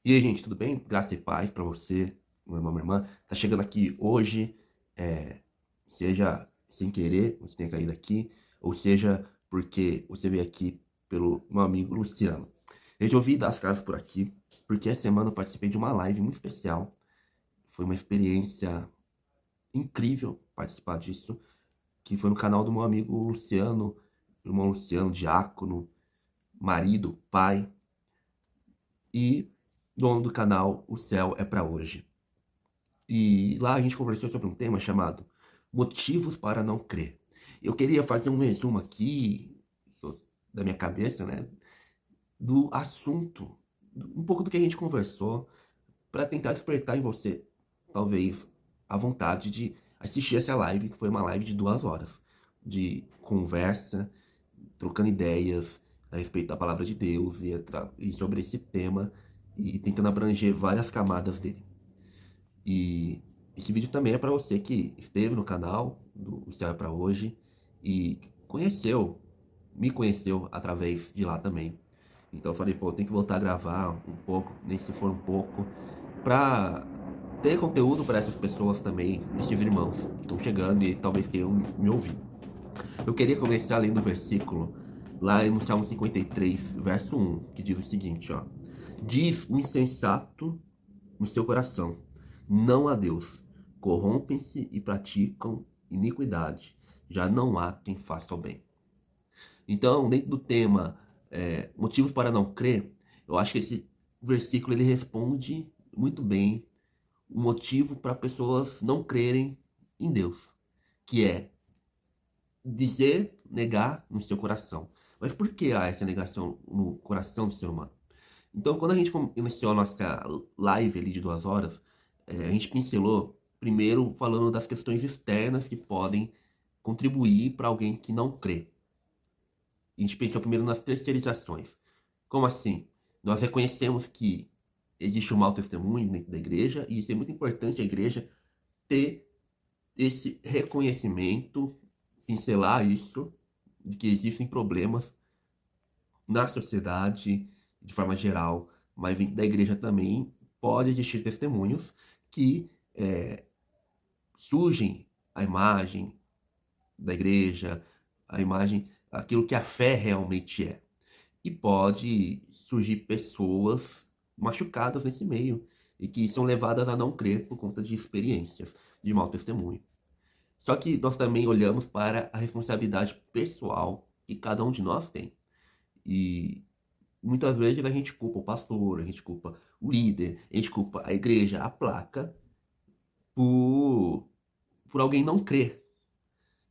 E aí, gente, tudo bem? Graça e paz pra você, meu irmão, minha irmã. Tá chegando aqui hoje, seja sem querer, você tenha caído aqui, ou seja, porque você veio aqui pelo meu amigo Luciano. Eu resolvi dar as caras por aqui, porque essa semana eu participei de uma live muito especial. Foi uma experiência incrível participar disso, que foi no canal do meu amigo Luciano, irmão Luciano, diácono, marido, pai e dono do canal O Céu é Pra Hoje. E lá a gente conversou sobre um tema chamado Motivos para Não Crer. Eu queria fazer um resumo aqui da minha cabeça, né, do assunto, um pouco do que a gente conversou, para tentar despertar em você, talvez, a vontade de assistir essa live, que foi uma live de 2 horas, de conversa, trocando ideias a respeito da palavra de Deus e sobre esse tema, e tentando abranger várias camadas dele. E esse vídeo também é para você que esteve no canal do O Céu é Pra Hoje e me conheceu através de lá também. Então eu falei, pô, tem que voltar a gravar um pouco, nem se for um pouco, pra ter conteúdo para essas pessoas também, esses irmãos que estão chegando e talvez queiram me ouvir. Eu queria começar lendo o versículo lá no Salmo 53, verso 1, que diz o seguinte, ó. Diz o insensato no seu coração, não a Deus. Corrompem-se e praticam iniquidade. Já não há quem faça o bem. Então, dentro do tema motivos para não crer, eu acho que esse versículo ele responde muito bem o motivo para pessoas não crerem em Deus, que é dizer, negar no seu coração. Mas por que há essa negação no coração do ser humano? Então, quando a gente iniciou a nossa live ali de 2 horas, a gente pincelou primeiro falando das questões externas que podem contribuir para alguém que não crê. A gente pensou primeiro nas terceirizações. Como assim? Nós reconhecemos que existe um mau testemunho dentro da igreja e isso é muito importante a igreja ter esse reconhecimento, pincelar isso, de que existem problemas na sociedade de forma geral, mas dentro da igreja também pode existir testemunhos que surgem a imagem da igreja, a imagem, aquilo que a fé realmente é. E pode surgir pessoas machucadas nesse meio e que são levadas a não crer por conta de experiências de mau testemunho. Só que nós também olhamos para a responsabilidade pessoal que cada um de nós tem. E muitas vezes a gente culpa o pastor, a gente culpa o líder, a gente culpa a igreja, a placa, por, por alguém não crer.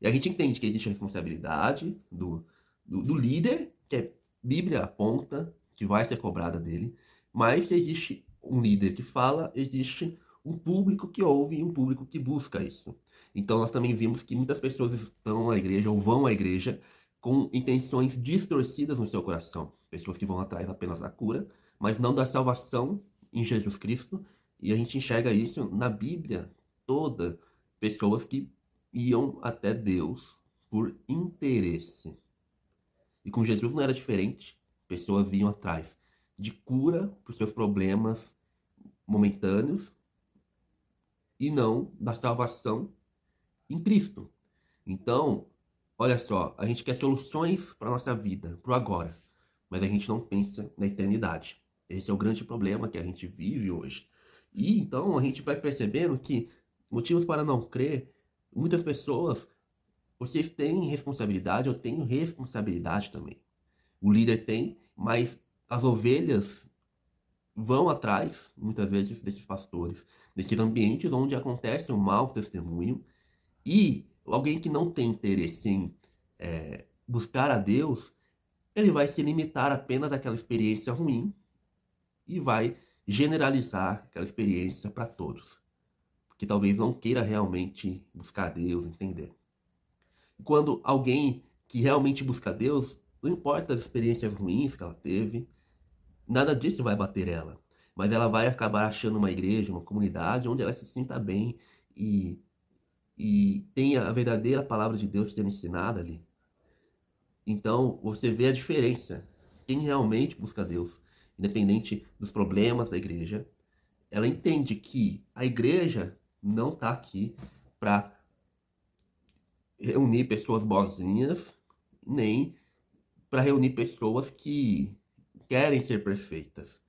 E a gente entende que existe a responsabilidade do líder, que a Bíblia aponta que vai ser cobrada dele, mas se existe um líder que fala, existe um público que ouve e um público que busca isso. Então nós também vimos que muitas pessoas estão à igreja ou vão à igreja com intenções distorcidas no seu coração. Pessoas que vão atrás apenas da cura, mas não da salvação em Jesus Cristo. E a gente enxerga isso na Bíblia toda. Pessoas que iam até Deus por interesse. E com Jesus não era diferente. Pessoas iam atrás de cura para os seus problemas momentâneos e não da salvação em Cristo. Então, olha só, a gente quer soluções para a nossa vida, para o agora, mas a gente não pensa na eternidade. Esse é o grande problema que a gente vive hoje. E então a gente vai percebendo que motivos para não crer, muitas pessoas, vocês têm responsabilidade, eu tenho responsabilidade também. O líder tem, mas as ovelhas vão atrás, muitas vezes, desses pastores, desses ambientes onde acontece um mau testemunho, e alguém que não tem interesse em buscar a Deus, ele vai se limitar apenas àquela experiência ruim e vai generalizar aquela experiência para todos, porque talvez não queira realmente buscar a Deus, entender. Quando alguém que realmente busca Deus, não importa as experiências ruins que ela teve, nada disso vai bater ela. Mas ela vai acabar achando uma igreja, uma comunidade onde ela se sinta bem e, e tenha a verdadeira palavra de Deus sendo ensinada ali. Então você vê a diferença. Quem realmente busca Deus, independente dos problemas da igreja, ela entende que a igreja não está aqui para reunir pessoas boazinhas, nem para reunir pessoas que querem ser perfeitas.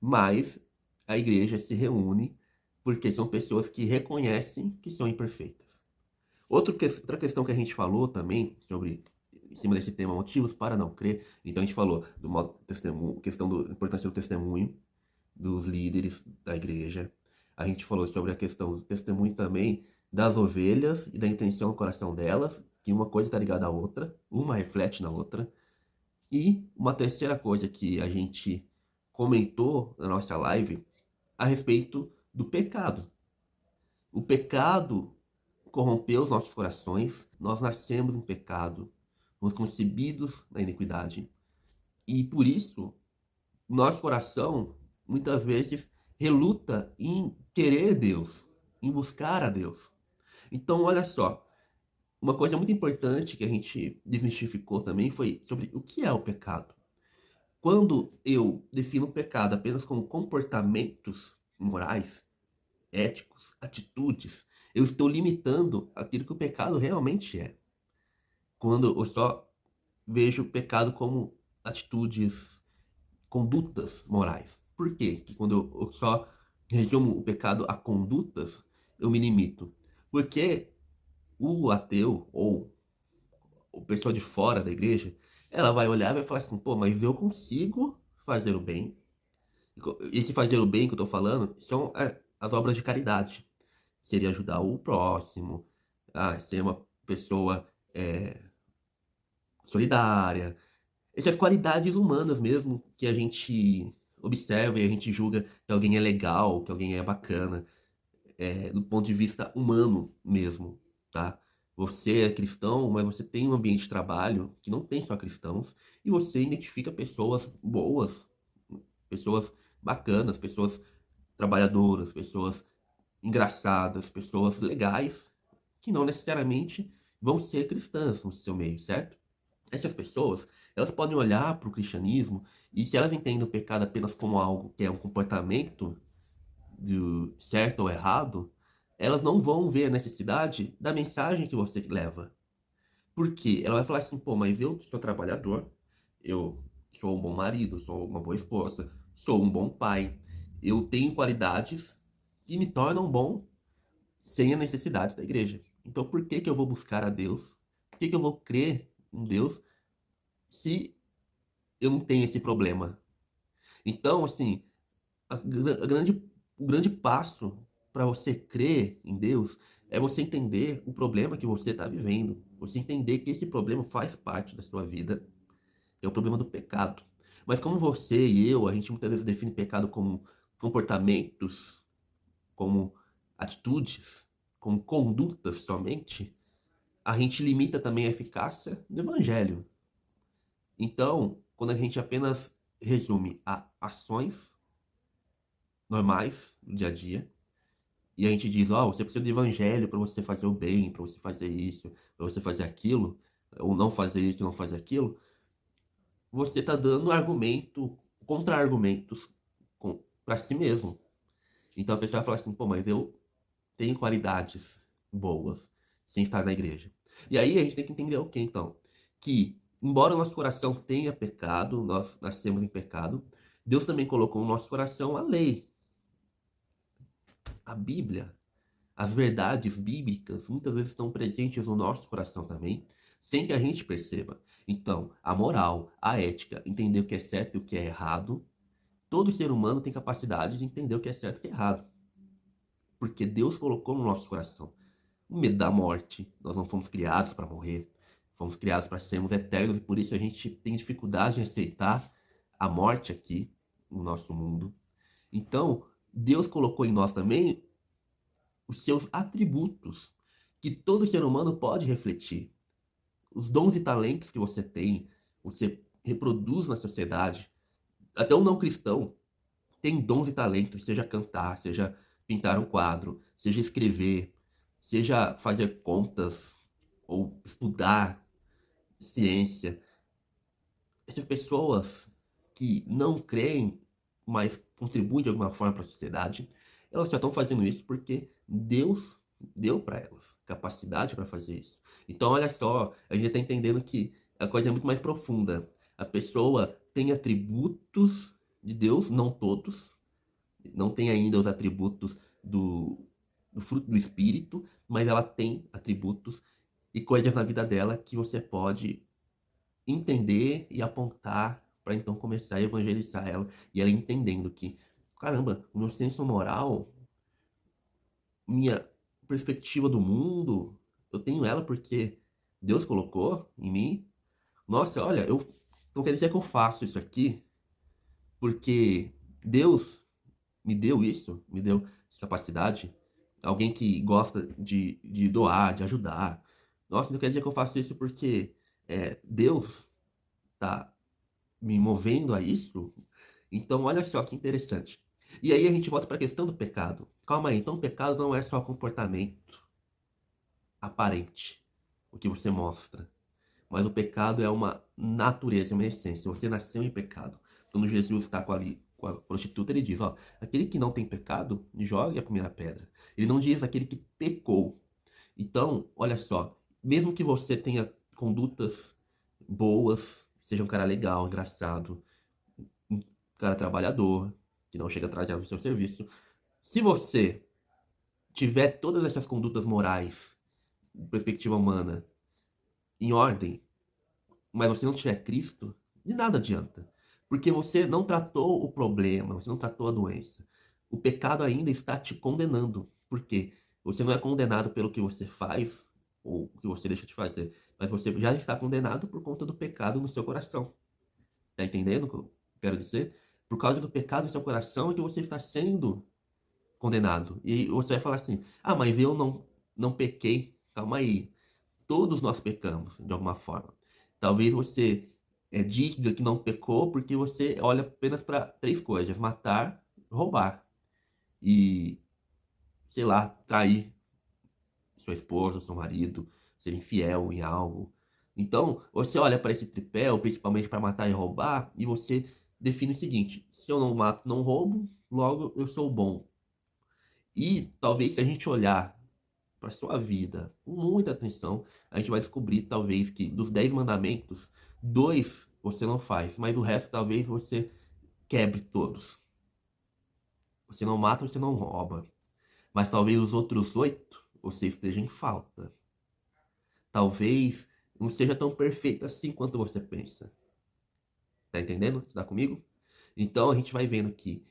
Mas a igreja se reúne porque são pessoas que reconhecem que são imperfeitas. Outra questão que a gente falou também sobre em cima desse tema, motivos para não crer. Então a gente falou do modo testemunho, questão da importância do testemunho dos líderes da igreja. A gente falou sobre a questão do testemunho também das ovelhas e da intenção no coração delas, que uma coisa está ligada à outra, uma reflete na outra. E uma terceira coisa que a gente comentou na nossa live a respeito do pecado. O pecado corrompeu os nossos corações, nós nascemos em pecado, fomos concebidos na iniquidade. E por isso, nosso coração muitas vezes reluta em querer Deus, em buscar a Deus. Então, olha só, uma coisa muito importante que a gente desmistificou também foi sobre o que é o pecado. Quando eu defino o pecado apenas como comportamentos morais, éticos, atitudes, eu estou limitando aquilo que o pecado realmente é. Quando eu só vejo o pecado como atitudes, condutas morais. Por quê? Que quando eu só resumo o pecado a condutas, eu me limito. Porque o ateu ou o pessoal de fora da igreja, ela vai olhar e vai falar assim, pô, mas eu consigo fazer o bem. Esse fazer o bem que eu tô falando são as obras de caridade. Seria ajudar o próximo, ser uma pessoa solidária. Essas qualidades humanas mesmo que a gente observa e a gente julga que alguém é legal, que alguém é bacana, do ponto de vista humano mesmo, tá? Você é cristão, mas você tem um ambiente de trabalho que não tem só cristãos e você identifica pessoas boas, pessoas bacanas, pessoas trabalhadoras, pessoas engraçadas, pessoas legais, que não necessariamente vão ser cristãs no seu meio, certo? Essas pessoas, elas podem olhar para o cristianismo e se elas entendem o pecado apenas como algo que é um comportamento do certo ou errado, elas não vão ver a necessidade da mensagem que você leva. Por quê? Ela vai falar assim, pô, mas eu sou trabalhador, eu sou um bom marido, sou uma boa esposa, sou um bom pai, eu tenho qualidades que me tornam bom sem a necessidade da igreja. Então por que que eu vou buscar a Deus? Por que que eu vou crer em Deus se eu não tenho esse problema? Então, assim, o grande passo para você crer em Deus é você entender o problema que você está vivendo. Você entender que esse problema faz parte da sua vida. É o problema do pecado. Mas como você e eu, a gente muitas vezes define pecado como comportamentos, como atitudes, como condutas somente, a gente limita também a eficácia do evangelho. Então, quando a gente apenas resume a ações normais do dia a dia, e a gente diz, ó, você precisa de evangelho para você fazer o bem, para você fazer isso, para você fazer aquilo, ou não fazer isso, não fazer aquilo, você está dando argumento, contra-argumentos para si mesmo. Então a pessoa fala assim, pô, mas eu tenho qualidades boas sem estar na igreja. E aí a gente tem que entender o que então? Que, embora o nosso coração tenha pecado, nós nascemos em pecado, Deus também colocou no nosso coração a lei, a Bíblia. As verdades bíblicas muitas vezes estão presentes no nosso coração também, sem que a gente perceba. Então, a moral, a ética, entender o que é certo e o que é errado, todo ser humano tem capacidade de entender o que é certo e o que é errado. Porque Deus colocou no nosso coração o medo da morte. Nós não fomos criados para morrer, fomos criados para sermos eternos e por isso a gente tem dificuldade em aceitar a morte aqui no nosso mundo. Então, Deus colocou em nós também os seus atributos, que todo ser humano pode refletir. Os dons e talentos que você tem, você reproduz na sociedade. Até um não cristão tem dons e talentos, seja cantar, seja pintar um quadro, seja escrever, seja fazer contas ou estudar ciência. Essas pessoas que não creem mas contribuem de alguma forma para a sociedade, elas já estão fazendo isso porque Deus deu para elas capacidade para fazer isso. Então, olha só, a gente está entendendo que a coisa é muito mais profunda. A pessoa tem atributos de Deus, não todos, não tem ainda os atributos do fruto do Espírito, mas ela tem atributos e coisas na vida dela que você pode entender e apontar para então começar a evangelizar ela e ela entendendo que, caramba, o meu senso moral, minha perspectiva do mundo, eu tenho ela porque Deus colocou em mim. Nossa, olha, eu não quer dizer que eu faço isso aqui porque Deus me deu isso, me deu essa capacidade. Alguém que gosta de doar, de ajudar. Nossa, não quer dizer que eu faço isso porque Deus tá me movendo a isso. Então, olha só que interessante. E aí a gente volta para a questão do pecado. Calma aí, então o pecado não é só comportamento aparente, o que você mostra. Mas o pecado é uma natureza, uma essência. Você nasceu em pecado. Quando Jesus está com a prostituta, ele diz, ó, aquele que não tem pecado, jogue a primeira pedra. Ele não diz aquele que pecou. Então, olha só, mesmo que você tenha condutas boas, seja um cara legal, engraçado, um cara trabalhador, que não chega atrasado no seu serviço, se você tiver todas essas condutas morais, perspectiva humana, em ordem, mas você não tiver Cristo, de nada adianta. Porque você não tratou o problema, você não tratou a doença. O pecado ainda está te condenando. Por quê? Você não é condenado pelo que você faz ou o que você deixa de fazer, mas você já está condenado por conta do pecado no seu coração. Tá entendendo o que eu quero dizer? Por causa do pecado no seu coração é que você está sendo condenado. E você vai falar assim: ah, mas eu não pequei. Calma aí. Todos nós pecamos, de alguma forma. Talvez você diga que não pecou porque você olha apenas para três coisas: matar, roubar e, sei lá, trair sua esposa, seu marido, ser infiel em algo. Então, você olha para esse tripé, ou principalmente para matar e roubar, e você define o seguinte: se eu não mato, não roubo, logo eu sou bom. E talvez se a gente olhar para sua vida com muita atenção, a gente vai descobrir talvez que dos 10 mandamentos, dois você não faz, mas o resto talvez você quebre todos. Você não mata, você não rouba. Mas talvez os outros 8 você esteja em falta. Talvez não seja tão perfeito assim quanto você pensa. Tá entendendo? Você tá comigo? Então a gente vai vendo que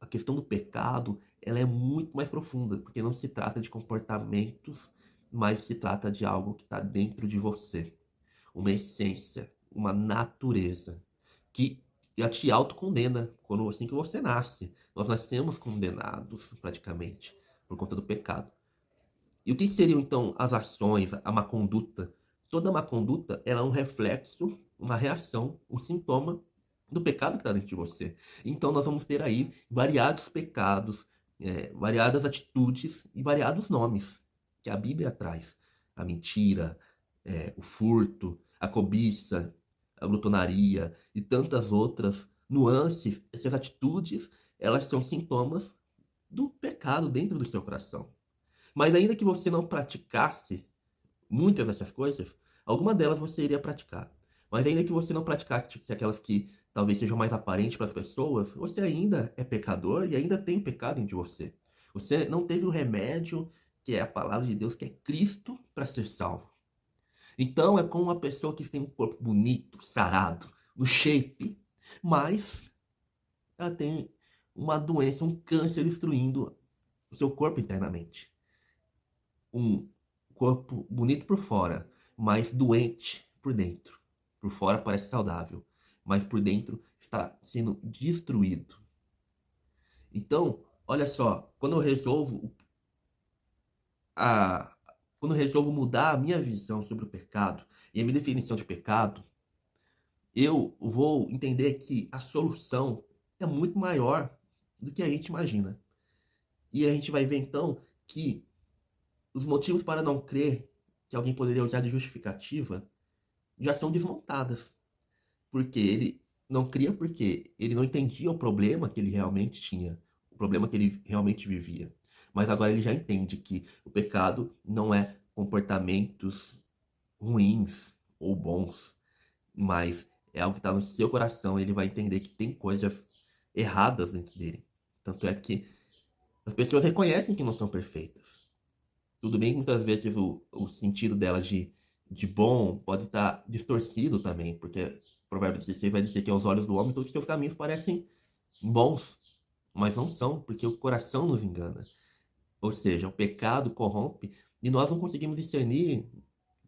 a questão do pecado ela é muito mais profunda, porque não se trata de comportamentos, mas se trata de algo que está dentro de você. Uma essência, uma natureza que já te autocondena quando assim que você nasce. Nós nascemos condenados praticamente por conta do pecado. E o que seriam então as ações, a má conduta? Toda má conduta ela é um reflexo, uma reação, um sintoma do pecado que está dentro de você. Então nós vamos ter aí variados pecados, variadas atitudes e variados nomes que a Bíblia traz. A mentira, o furto, a cobiça, a glutonaria e tantas outras nuances. Essas atitudes, elas são sintomas do pecado dentro do seu coração. Mas ainda que você não praticasse muitas dessas coisas, alguma delas você iria praticar. Mas ainda que você não praticasse tipo, aquelas que talvez sejam mais aparentes para as pessoas, você ainda é pecador e ainda tem pecado dentro de você. Você não teve o remédio, que é a palavra de Deus, que é Cristo, para ser salvo. Então é como uma pessoa que tem um corpo bonito, sarado, no shape, mas ela tem uma doença, um câncer destruindo o seu corpo internamente. Um corpo bonito por fora, mas doente por dentro. Por fora parece saudável, mas por dentro está sendo destruído. Então, olha só, a quando eu resolvo mudar a minha visão sobre o pecado e a minha definição de pecado, eu vou entender que a solução é muito maior do que a gente imagina. E a gente vai ver então que os motivos para não crer que alguém poderia usar de justificativa já são desmontadas. Porque ele não cria porque ele não entendia o problema que ele realmente tinha, o problema que ele realmente vivia. Mas agora ele já entende que o pecado não é comportamentos ruins ou bons, mas é algo que está no seu coração. Ele vai entender que tem coisas erradas dentro dele. Tanto é que as pessoas reconhecem que não são perfeitas. Tudo bem que muitas vezes o sentido delas de bom pode estar distorcido também, porque Provérbios 16 vai dizer que aos olhos do homem todos os seus caminhos parecem bons, mas não são, porque o coração nos engana. Ou seja, o pecado corrompe e nós não conseguimos discernir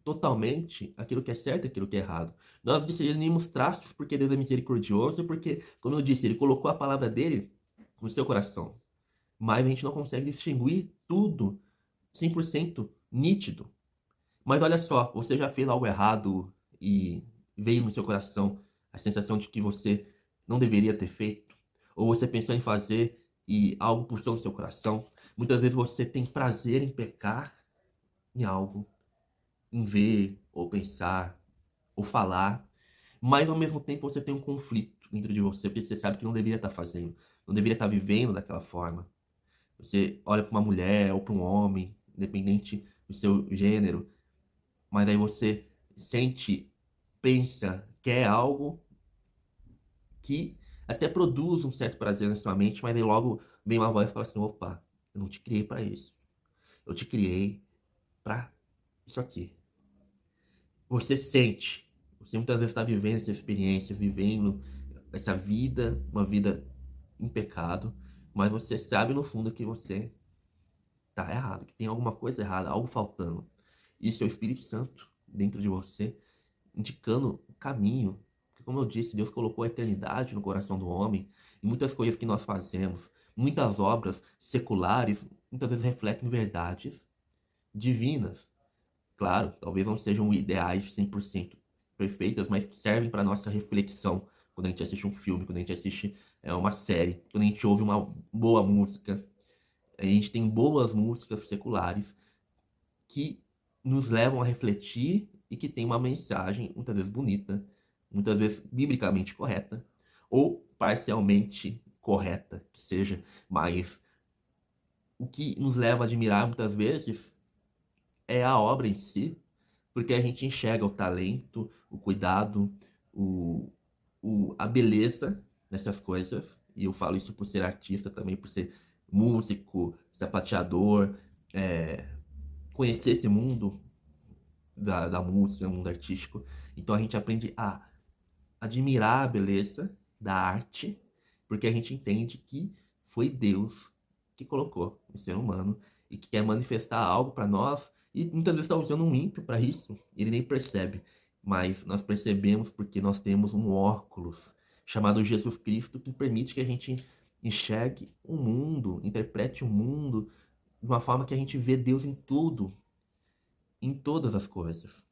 totalmente aquilo que é certo e aquilo que é errado. Nós discernimos traços porque Deus é misericordioso, porque, como eu disse, Ele colocou a palavra dele no seu coração. Mas a gente não consegue distinguir tudo 100% nítido. Mas olha só, você já fez algo errado e veio no seu coração a sensação de que você não deveria ter feito? Ou você pensou em fazer e algo puxou no seu coração? Muitas vezes você tem prazer em pecar em algo, em ver, ou pensar, ou falar, mas ao mesmo tempo você tem um conflito dentro de você, porque você sabe que não deveria estar fazendo, não deveria estar vivendo daquela forma. Você olha para uma mulher ou para um homem, independente do seu gênero, mas aí você sente, pensa, quer algo que até produz um certo prazer na sua mente, mas aí logo vem uma voz e fala assim: opa, eu não te criei para isso. Eu te criei para isso aqui. Você sente, você muitas vezes está vivendo essas experiências, vivendo essa vida, uma vida em pecado, mas você sabe no fundo que você tá errado, que tem alguma coisa errada, algo faltando. Isso é o Espírito Santo dentro de você, indicando o caminho. Porque, como eu disse, Deus colocou a eternidade no coração do homem, e muitas coisas que nós fazemos, muitas obras seculares, muitas vezes refletem verdades divinas. Claro, talvez não sejam ideais 100% perfeitas, mas servem para nossa reflexão quando a gente assiste um filme, quando a gente assiste uma série, quando a gente ouve uma boa música. A gente tem boas músicas seculares que nos levam a refletir e que tem uma mensagem muitas vezes bonita, muitas vezes biblicamente correta, ou parcialmente correta, que seja, mas o que nos leva a admirar muitas vezes é a obra em si, porque a gente enxerga o talento, o cuidado, o, a beleza nessas coisas, e eu falo isso por ser artista também, por ser músico, sapateador, é, conhecer esse mundo da música, mundo artístico. Então a gente aprende a admirar a beleza da arte, porque a gente entende que foi Deus que colocou o ser humano e que quer manifestar algo para nós, e muitas vezes está usando um ímpio para isso, ele nem percebe, mas nós percebemos porque nós temos um óculos chamado Jesus Cristo que permite que a gente enxergue o mundo, interprete o mundo de uma forma que a gente vê Deus em tudo, em todas as coisas.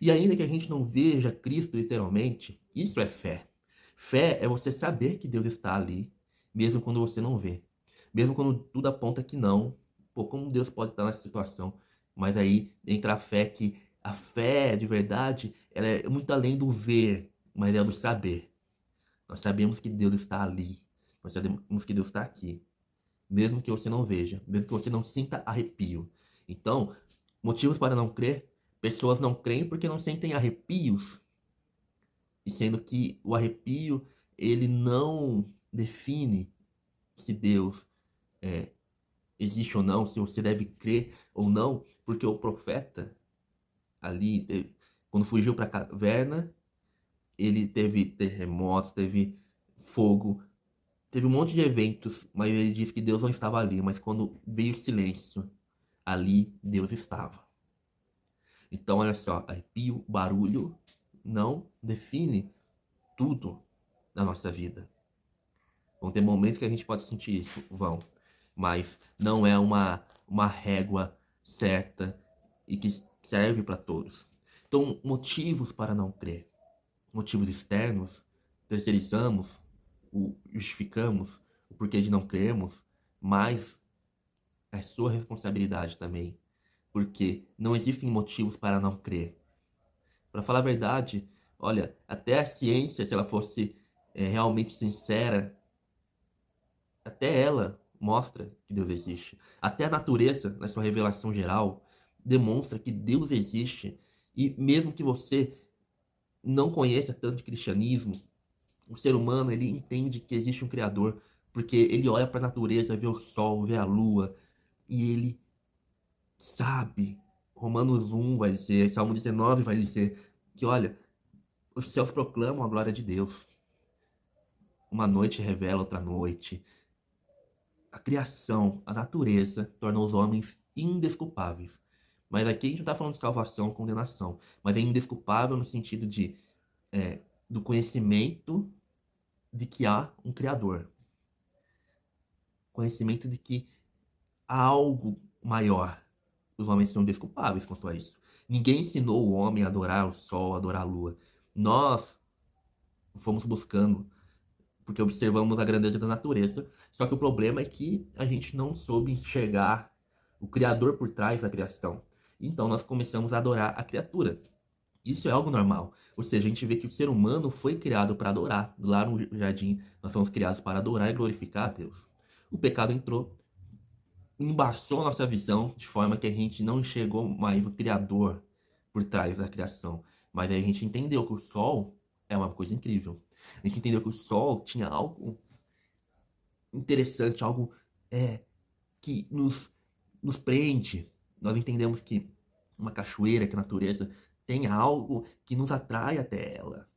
E ainda que a gente não veja Cristo literalmente, isso é fé. Fé é você saber que Deus está ali, mesmo quando você não vê. Mesmo quando tudo aponta que não. Pô, como Deus pode estar nessa situação? Mas aí entra a fé, que a fé de verdade, ela é muito além do ver, mas é do saber. Nós sabemos que Deus está ali. Nós sabemos que Deus está aqui. Mesmo que você não veja, mesmo que você não sinta arrepio. Então, motivos para não crer: pessoas não creem porque não sentem arrepios, e sendo que o arrepio ele não define se Deus existe ou não, se você deve crer ou não, porque o profeta ali, quando fugiu para a caverna, ele teve terremoto, teve fogo, teve um monte de eventos, mas ele disse que Deus não estava ali. Mas quando veio o silêncio, ali Deus estava. Então, olha só, arrepio, barulho não define tudo na nossa vida. Vão ter momentos que a gente pode sentir isso, vão, mas não é uma régua certa e que serve para todos. Então, motivos para não crer, motivos externos, terceirizamos, justificamos o porquê de não crermos, mas é sua responsabilidade também, porque não existem motivos para não crer. Para falar a verdade, olha, até a ciência, se ela fosse realmente sincera, até ela mostra que Deus existe. Até a natureza, na sua revelação geral, demonstra que Deus existe. E mesmo que você não conheça tanto de cristianismo, o ser humano, ele entende que existe um Criador, porque ele olha para a natureza, vê o sol, vê a lua, e ele sabe. Romanos 1 vai dizer, Salmo 19 vai dizer que, olha, os céus proclamam a glória de Deus. Uma noite revela outra noite. A criação, a natureza, tornou os homens indesculpáveis. Mas aqui a gente não está falando de salvação, condenação, mas é indesculpável no sentido do conhecimento de que há um Criador. Conhecimento de que há algo maior. Os homens são desculpáveis quanto a isso. Ninguém ensinou o homem a adorar o sol, a adorar a lua. Nós fomos buscando, porque observamos a grandeza da natureza. Só que o problema é que a gente não soube enxergar o Criador por trás da criação. Então nós começamos a adorar a criatura. Isso é algo normal. Ou seja, a gente vê que o ser humano foi criado para adorar. Lá no jardim, nós fomos criados para adorar e glorificar a Deus. O pecado entrou, embaçou nossa visão, de forma que a gente não enxergou mais o Criador por trás da criação. Mas aí a gente entendeu que o sol é uma coisa incrível. A gente entendeu que o sol tinha algo interessante, algo que nos prende. Nós entendemos que uma cachoeira, que a natureza tem algo que nos atrai até ela.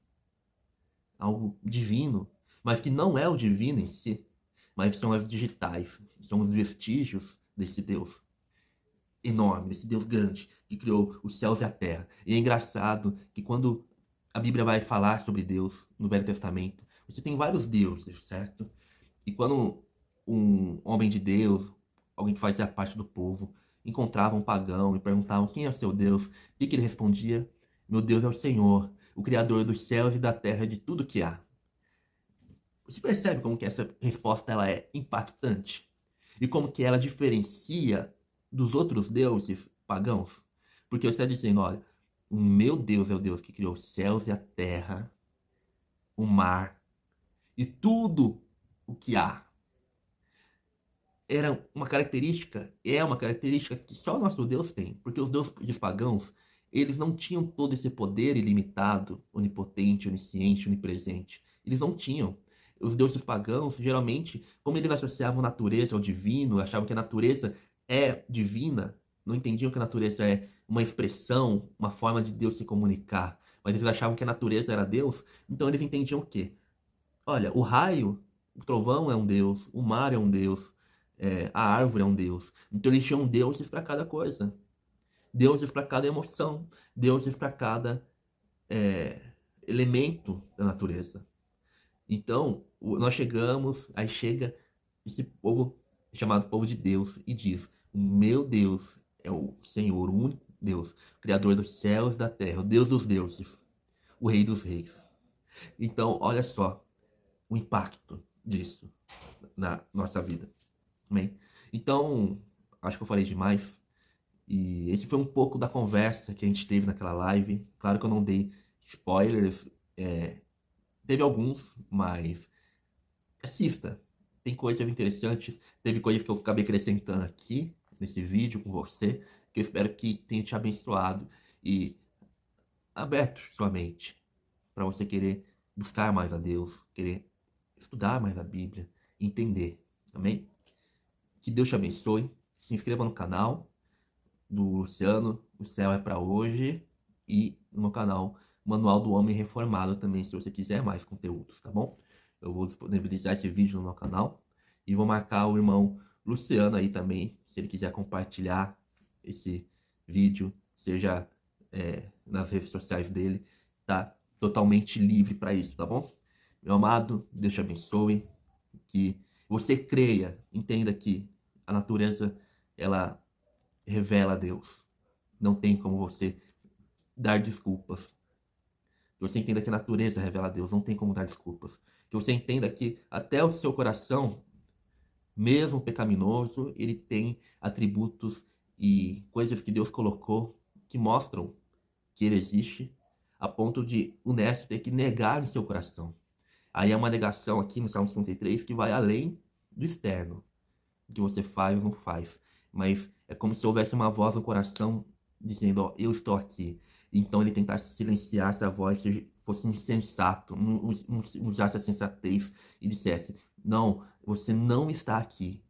Algo divino, mas que não é o divino em si, mas são as digitais, são os vestígios desse Deus enorme, desse Deus grande, que criou os céus e a terra. E é engraçado que quando a Bíblia vai falar sobre Deus no Velho Testamento, você tem vários deuses, certo? E quando um homem de Deus, alguém que fazia parte do povo, encontrava um pagão e perguntavam quem é o seu Deus, o que ele respondia? Meu Deus é o Senhor, o Criador dos céus e da terra, de tudo que há. Você percebe como que essa resposta ela é impactante? E como que ela diferencia dos outros deuses pagãos? Porque você está dizendo, olha, o meu Deus é o Deus que criou os céus e a terra, o mar e tudo o que há. Era uma característica, é uma característica que só o nosso Deus tem. Porque os deuses pagãos, eles não tinham todo esse poder ilimitado, onipotente, onisciente, onipresente. Eles não tinham. Os deuses pagãos, geralmente, como eles associavam a natureza ao divino, achavam que a natureza é divina, não entendiam que a natureza é uma expressão, uma forma de Deus se comunicar, mas eles achavam que a natureza era Deus, então eles entendiam o quê? Olha, o raio, o trovão é um Deus, o mar é um Deus, a árvore é um Deus. Então eles tinham deuses para cada coisa, deuses para cada emoção, deuses para cada elemento da natureza. Então, nós chegamos, aí chega esse povo chamado povo de Deus e diz: o meu Deus é o Senhor, o único Deus, o Criador dos céus e da terra, o Deus dos deuses, o Rei dos reis. Então, olha só o impacto disso na nossa vida. Amém? Então, acho que eu falei demais. E esse foi um pouco da conversa que a gente teve naquela live. Claro que eu não dei spoilers. Teve alguns, mas assista. Tem coisas interessantes. Teve coisas que eu acabei acrescentando aqui nesse vídeo com você, que eu espero que tenha te abençoado e aberto sua mente para você querer buscar mais a Deus, querer estudar mais a Bíblia, entender. Amém? Que Deus te abençoe. Se inscreva no canal do Luciano, o céu é para hoje, e no meu canal Manual do Homem Reformado também, se você quiser mais conteúdos, tá bom? Eu vou disponibilizar esse vídeo no meu canal e vou marcar o irmão Luciano aí também, se ele quiser compartilhar esse vídeo, seja nas redes sociais dele, tá totalmente livre para isso, tá bom? Meu amado, Deus te abençoe, que você creia, entenda que a natureza, ela revela a Deus. Não tem como você dar desculpas. Que você entenda que a natureza revela a Deus. Não tem como dar desculpas. Que você entenda que até o seu coração, mesmo pecaminoso, ele tem atributos e coisas que Deus colocou que mostram que ele existe, a ponto de o honesto ter que negar no seu coração. Aí é uma negação aqui no Salmo 53 que vai além do externo, o que você faz ou não faz. Mas é como se houvesse uma voz no coração dizendo, ó, eu estou aqui. Então ele tentasse silenciar essa voz, fosse insensato, não usasse a sensatez e dissesse, não, você não está aqui.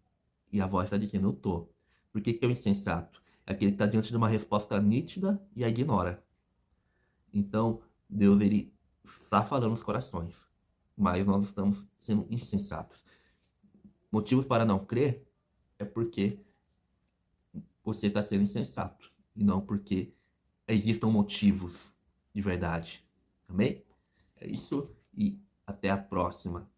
E a voz está dizendo, eu tô. Por que que é o insensato? É aquele que está diante de uma resposta nítida e a ignora. Então, Deus, ele está falando nos corações, mas nós estamos sendo insensatos. Motivos para não crer é porque você está sendo insensato, e não porque existam motivos de verdade. Amém? É isso e até a próxima.